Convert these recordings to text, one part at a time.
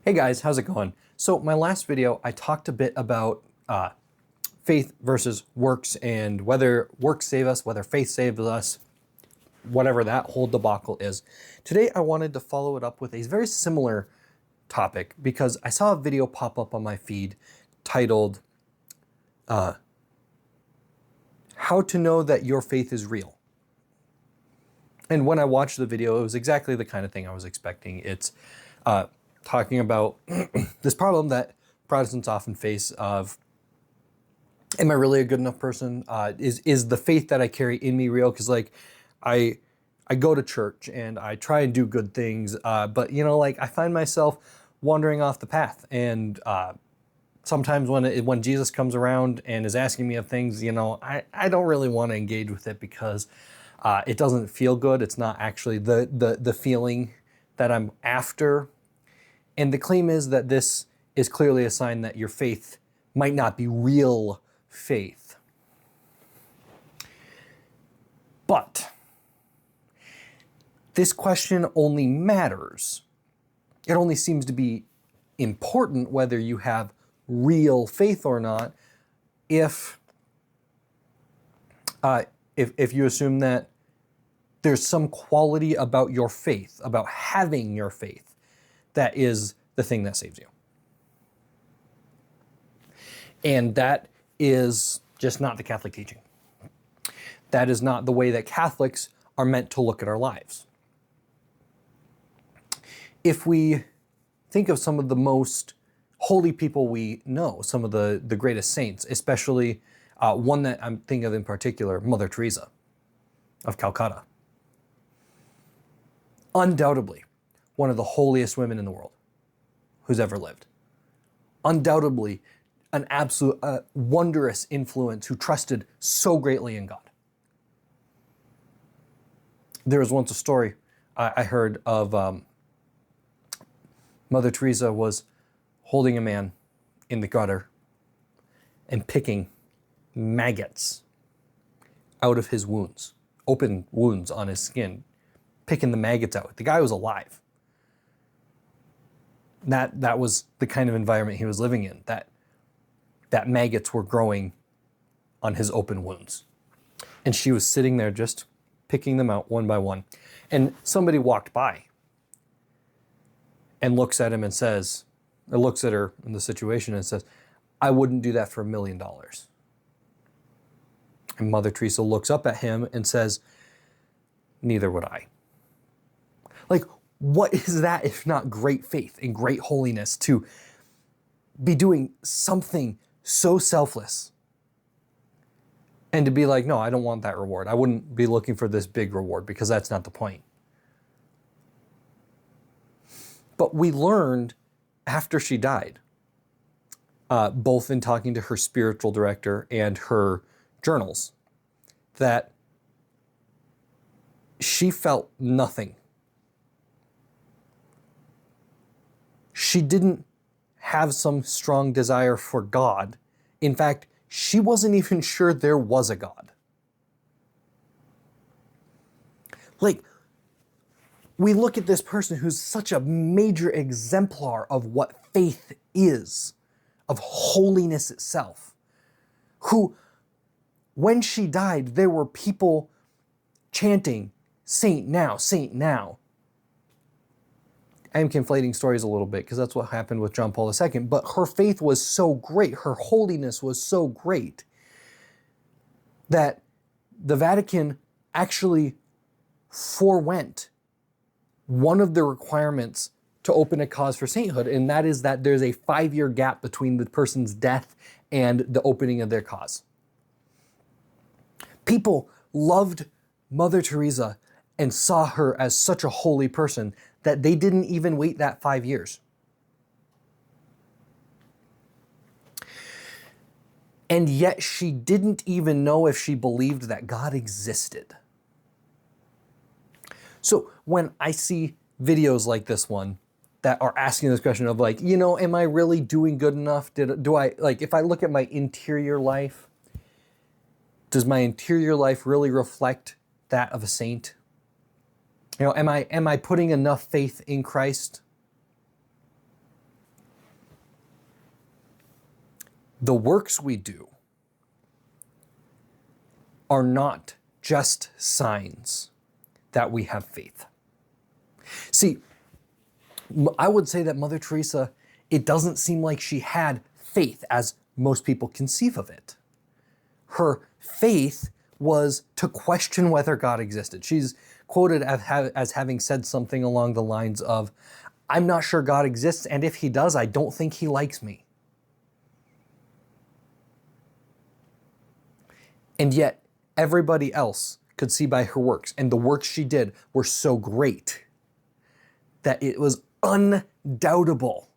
Hey guys, how's it going? So my last video, I talked a bit about faith versus works and whether works save us, whether faith saves us, whatever that whole debacle is. Today I wanted to follow it up with a very similar topic because I saw a video pop up on my feed titled, How to Know That Your Faith is Real. And when I watched the video, it was exactly the kind of thing I was expecting. It's talking about this problem that Protestants often face of, am I really a good enough person? Is the faith that I carry in me real? Because I go to church and I try and do good things, but I find myself wandering off the path. And sometimes when Jesus comes around and is asking me of things, I don't really want to engage with it because it doesn't feel good. It's not actually the feeling that I'm after. And the claim is that this is clearly a sign that your faith might not be real faith. But this question only matters. It only seems to be important whether you have real faith or not if you assume that there's some quality about your faith, about having your faith, that is the thing that saves you. And that is just not the Catholic teaching. That is not the way that Catholics are meant to look at our lives. If we think of some of the most holy people we know, some of the greatest saints, especially one that I'm thinking of in particular, Mother Teresa of Calcutta. Undoubtedly, one of the holiest women in the world who's ever lived. Undoubtedly, an absolute wondrous influence who trusted so greatly in God. There was once a story I heard of Mother Teresa was holding a man in the gutter and picking maggots out of his wounds, open wounds on his skin, picking the maggots out. The guy was alive. That was the kind of environment he was living in, that maggots were growing on his open wounds. And she was sitting there just picking them out one by one. And somebody walked by and looks at him and says, or looks at her in the situation and says, I wouldn't do that for $1 million. And Mother Teresa looks up at him and says, neither would I. What is that if not great faith and great holiness, to be doing something so selfless and to be like, no, I don't want that reward. I wouldn't be looking for this big reward because that's not the point. But we learned after she died, both in talking to her spiritual director and her journals, that she felt nothing. She didn't have some strong desire for God. In fact, she wasn't even sure there was a God. We look at this person who's such a major exemplar of what faith is, of holiness itself, who, when she died, there were people chanting, "Saint now, saint now." I am conflating stories a little bit because that's what happened with John Paul II, but her faith was so great, her holiness was so great, that the Vatican actually forewent one of the requirements to open a cause for sainthood, and that is that there's a 5-year gap between the person's death and the opening of their cause. People loved Mother Teresa and saw her as such a holy person that they didn't even wait that 5 years. And yet she didn't even know if she believed that God existed. So when I see videos like this one that are asking this question of am I really doing good enough? If I look at my interior life, does my interior life really reflect that of a saint? Am I putting enough faith in Christ? The works we do are not just signs that we have faith. See, I would say that Mother Teresa, it doesn't seem like she had faith as most people conceive of it. Her faith was to question whether God existed. She's quoted as having said something along the lines of, "I'm not sure God exists, and if he does, I don't think he likes me." And yet, everybody else could see by her works, and the works she did were so great that it was undoubtable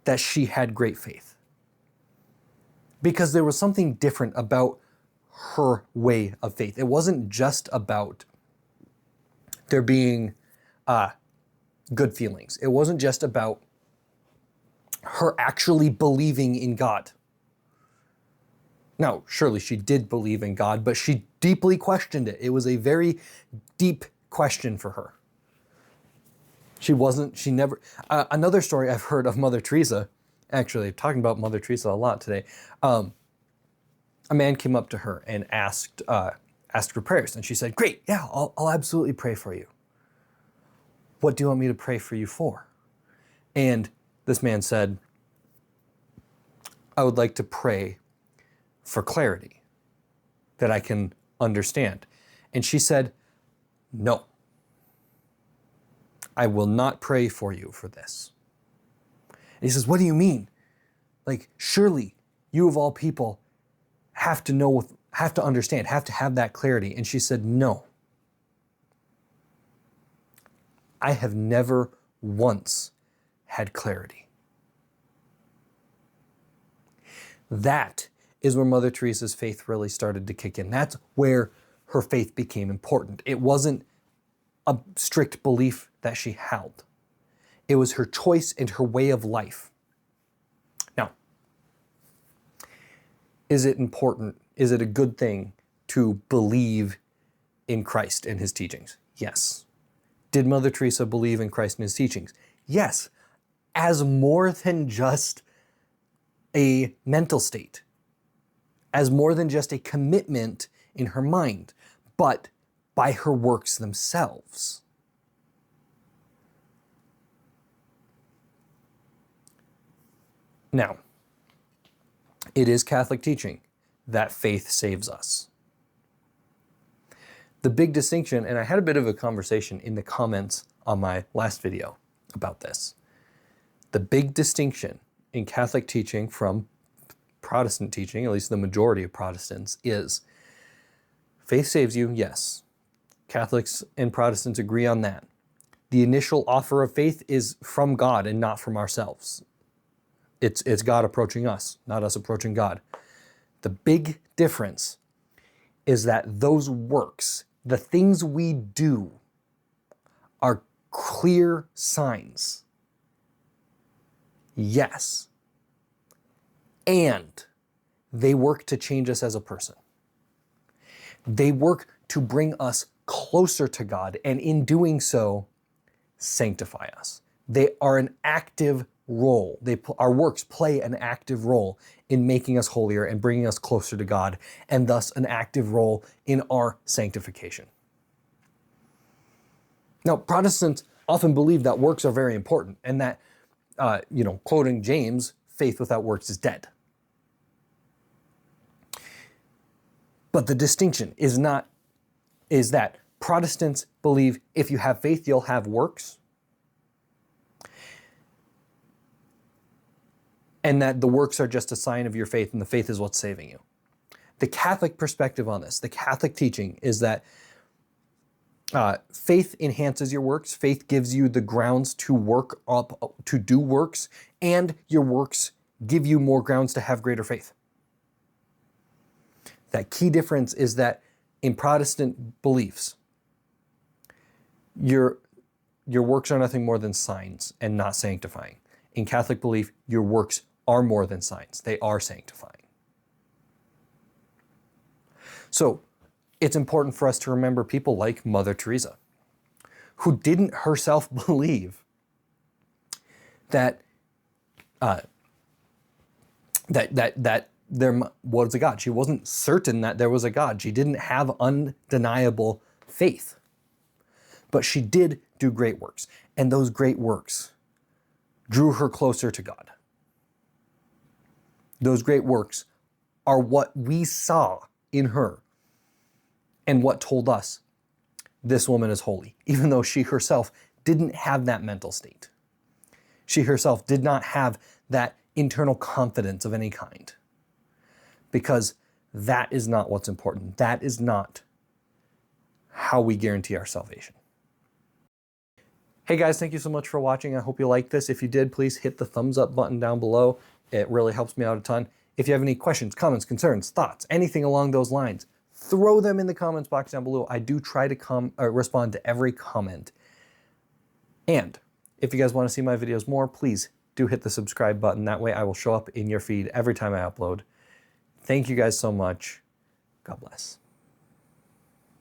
that she had great faith. Because there was something different about her way of faith. It wasn't just about there being good feelings. It wasn't just about her actually believing in God. Now, surely she did believe in God, but she deeply questioned it. It was a very deep question for her. Another story I've heard of Mother Teresa, actually talking about Mother Teresa a lot today, a man came up to her and asked for prayers, and she said, "Great, yeah, I'll absolutely pray for you. What do you want me to pray for you for?" And this man said, "I would like to pray for clarity, that I can understand." And she said, "No, I will not pray for you for this." And he says, "What do you mean? Like, surely you of all people have to know, have to understand, have to have that clarity." And she said, "No. I have never once had clarity." That is where Mother Teresa's faith really started to kick in. That's where her faith became important. It wasn't a strict belief that she held. It was her choice and her way of life. Now, is it important? Is it a good thing to believe in Christ and his teachings? Yes. Did Mother Teresa believe in Christ and his teachings? Yes, as more than just a mental state, as more than just a commitment in her mind, but by her works themselves. Now, it is Catholic teaching that faith saves us. The big distinction, and I had a bit of a conversation in the comments on my last video about this. The big distinction in Catholic teaching from Protestant teaching, at least the majority of Protestants, is faith saves you, yes. Catholics and Protestants agree on that. The initial offer of faith is from God and not from ourselves. It's God approaching us, not us approaching God. The big difference is that those works, the things we do, are clear signs. Yes. And they work to change us as a person. They work to bring us closer to God, and in doing so, sanctify us. They are an active role. Our works play an active role in making us holier and bringing us closer to God, and thus an active role in our sanctification. Now, Protestants often believe that works are very important, and that, quoting James, faith without works is dead. But the distinction is that Protestants believe if you have faith, you'll have works, and that the works are just a sign of your faith, and the faith is what's saving you. The Catholic perspective on this, the Catholic teaching, is that faith enhances your works. Faith gives you the grounds to work up, to do works, and your works give you more grounds to have greater faith. That key difference is that in Protestant beliefs, your works are nothing more than signs and not sanctifying. In Catholic belief, your works are more than signs. They are sanctifying. So it's important for us to remember people like Mother Teresa, who didn't herself believe that that there was a God. She wasn't certain that there was a God. She didn't have undeniable faith. But she did do great works. And those great works drew her closer to God. Those great works are what we saw in her and what told us this woman is holy, even though she herself didn't have that mental state. She herself did not have that internal confidence of any kind, because that is not what's important. That is not how we guarantee our salvation. Hey guys, thank you so much for watching. I hope you liked this. If you did, please hit the thumbs up button down below. It really helps me out a ton. If you have any questions, comments, concerns, thoughts, anything along those lines, throw them in the comments box down below. I do try to respond to every comment. And if you guys want to see my videos more, please do hit the subscribe button. That way I will show up in your feed every time I upload. Thank you guys so much. God bless.